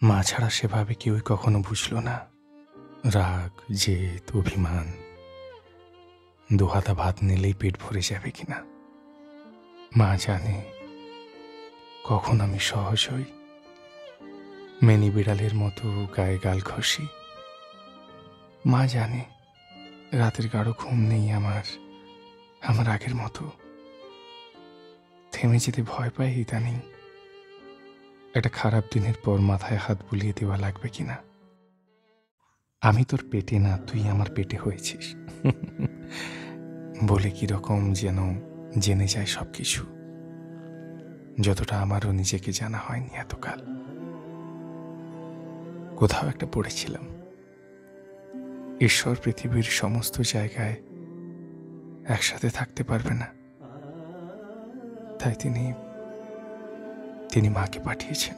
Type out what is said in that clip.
মা ছাড়া সেভাবে কেউই কখনো বুঝল না রাগ, জেদ, অভিমান দুহাতা ভাত নিলেই পেট ভরে যাবে কিনা। মা জানে কখন আমি সহজ হই, মেনি বিড়ালের মতো গায়ে গাল ঘষি। মা জানে রাতের গাঢ় ঘুম নেই আমার আগের মতো। থেমে যেতে ভয় পাই ইদানিং, একটা খারাপ দিনের পর মাথায় হাত বুলিয়ে দেওয়া লাগবে কিনা। আমি তোর পেটে না, তুই আমার পেটে হয়েছিস বলে কিরকম যেন জেনে যায় সবকিছু, যতটা আমারও নিজেকে জানা হয়নি এতকাল। কোথাও একটা পড়েছিলাম, ঈশ্বর পৃথিবীর সমস্ত জায়গায় একসাথে থাকতে পারবে না, তাই তিনি মাকে পাঠিয়েছেন।